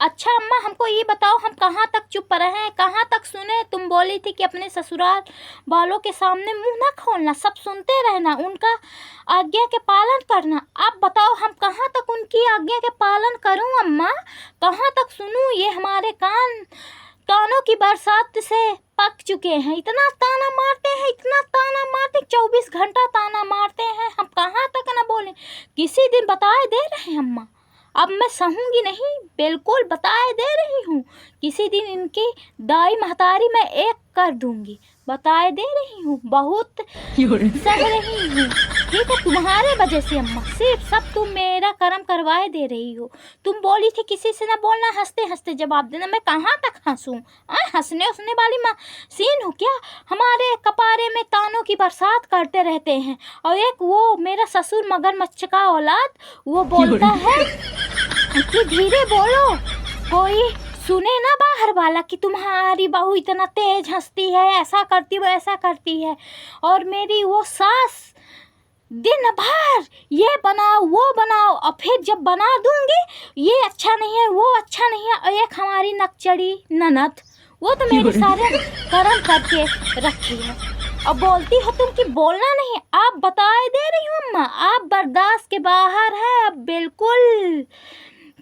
अच्छा अम्मा हमको ये बताओ, हम कहाँ तक चुप रहें, कहाँ तक सुने? तुम बोली थी कि अपने ससुराल वालों के सामने मुंह ना खोलना, सब सुनते रहना, उनका आज्ञा के पालन करना। अब बताओ हम कहाँ तक उनकी आज्ञा के पालन करूं अम्मा, कहाँ तक सुनूं? ये हमारे कानों की बरसात से पक चुके हैं। इतना ताना मारते हैं, इतना ताना मारते, 24 घंटा ताना मारते हैं। हम कहाँ तक ना बोलें? किसी दिन बताए दे रहे हैं अम्मा, अब मैं सहूँगी नहीं, बिल्कुल बताए दे रही हूँ। किसी दिन इनकी दाई महतारी मैं एक कर दूंगी, बताए दे रही हूँ। बहुत सह रही हूँ, ठीक है, तुम्हारे वजह से अम्मा, सिर्फ सब तुम मेरा कर्म करवाए दे रही हो। तुम बोली थी किसी से ना बोलना, हंसते हंसते जवाब देना। मैं कहाँ तक हंसूँ? हंसने उसने वाली मशीन हूँ क्या? हमारे कपारे में तानों की बरसात करते रहते हैं। और एक वो मेरा ससुर मगरमच्छ का औलाद, वो बोलता है कि धीरे बोलो, कोई सुने ना बाहर वाला कि तुम्हारी बहू इतना तेज हंसती है, ऐसा करती, वो ऐसा करती है। और मेरी वो सास दिन भर ये बनाओ वो बनाओ, और फिर जब बना दूंगी ये अच्छा नहीं है, वो अच्छा नहीं है। और एक हमारी नकचड़ी ननद, वो तो मेरे सारे कर्म करके रखी है। और बोलती हो तुम कि बोलना नहीं। आप बताए दे रही हूँ अम्मा, आप बर्दाश्त के बाहर है, अब बिल्कुल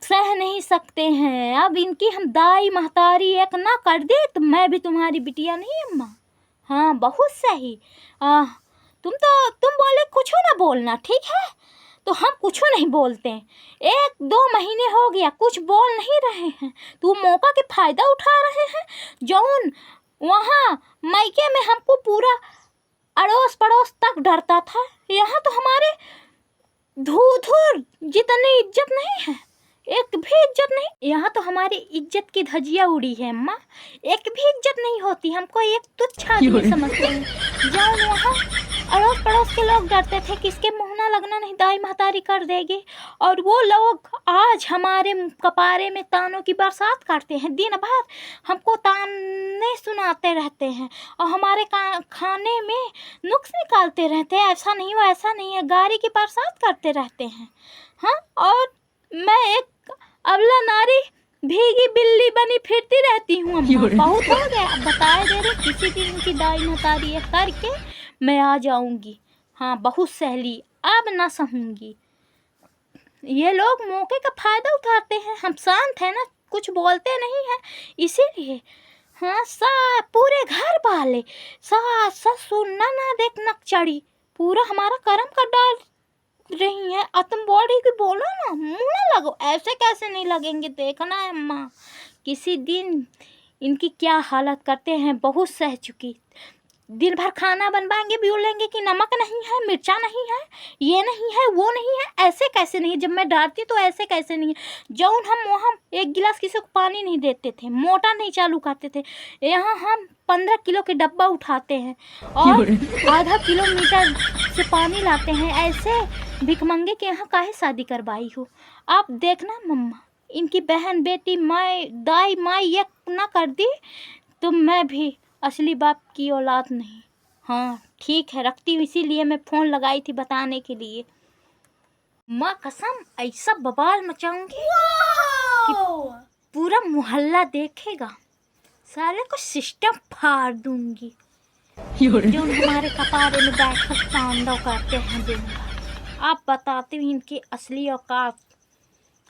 सह नहीं सकते हैं। अब इनकी हम दाई महतारी एक ना कर दे तो मैं भी तुम्हारी बिटिया नहीं अम्मा। हाँ बहुत सही। तुम बोले कुछ ना बोलना, ठीक है, तो हम कुछ नहीं बोलते। 1-2 महीने हो गया कुछ बोल नहीं रहे हैं। तुम मौका के फायदा उठा रहे हैं। जौन वहाँ मायके में हमको पूरा अड़ोस पड़ोस तक डरता था, यहाँ तो हमारे धूधुर जितनी इज्जत नहीं है, एक भी इज्जत नहीं। यहाँ तो हमारी इज्जत की धजिया उड़ी है अम्मा, एक भी इज्जत नहीं होती। हमको एक तुच्छ आदमी समझते हैं। जौन वहाँ अड़ोस पड़ोस के लोग डरते थे कि इसके मुँह ना लगना, नहीं दाई महतारी कर देगी, और वो लोग आज हमारे कपारे में तानों की बरसात करते हैं। दिन भर हमको ताने सुनाते रहते हैं और हमारे खाने में नुक्स निकालते रहते हैं, ऐसा नहीं हो ऐसा नहीं है, गारी की बरसात करते रहते हैं। हाँ, और मैं एक अबला नारी भीगी बिल्ली बनी फिरती रहती हूँ अम्मा। बहुत हो गया, अब बताए दे रहे, किसी दिन की दाई महतारी करके मैं आ जाऊंगी। हाँ बहुत सहली, अब ना सहूंगी। ये लोग मौके का फायदा उठाते हैं। हम शांत है ना, कुछ बोलते नहीं हैं, इसीलिए। हाँ पूरे घर वाले, सास ससुर ननद एक नकचड़ी, पूरा हमारा कर्म कर डाल रही है। और तुम बोल रही कि बोलो ना, मुंह ना लगो, ऐसे कैसे नहीं लगेंगे, देखना है अम्मा किसी दिन इनकी क्या हालत करते हैं। बहुत सह चुकी, दिन भर खाना बनवाएंगे, बोलेंगे कि नमक नहीं है, मिर्चा नहीं है, ये नहीं है, वो नहीं है, ऐसे कैसे नहीं है। जब मैं डांटती तो ऐसे कैसे नहीं है। जौन हम वहाँ 1 गिलास किसी को पानी नहीं देते थे, मोटर नहीं चालू करते थे, यहाँ हम 15 किलो के डब्बा उठाते हैं और आधा किलोमीटर से पानी लाते हैं। ऐसे भिखमंगे के यहाँ काहे शादी करवाई हो? आप देखना मम्मा, इनकी बहन बेटी माँ दाई माँ ये ना कर दी तो मैं भी असली बाप की औलाद नहीं। हाँ ठीक है, रखती हूँ, इसीलिए मैं फ़ोन लगाई थी बताने के लिए। माँ कसम ऐसा बवाल मचाऊंगी कि पूरा मोहल्ला देखेगा, सारे को सिस्टम फाड़ दूंगी। जो हमारे कपारे में बैठकर तांडव करते हैं दिन भर। आप बताती हूँ इनकी असली औकात।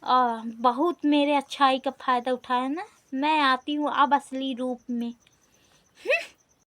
बहुत मेरे अच्छाई का फ़ायदा उठाया ना, मैं आती हूँ अब असली रूप में।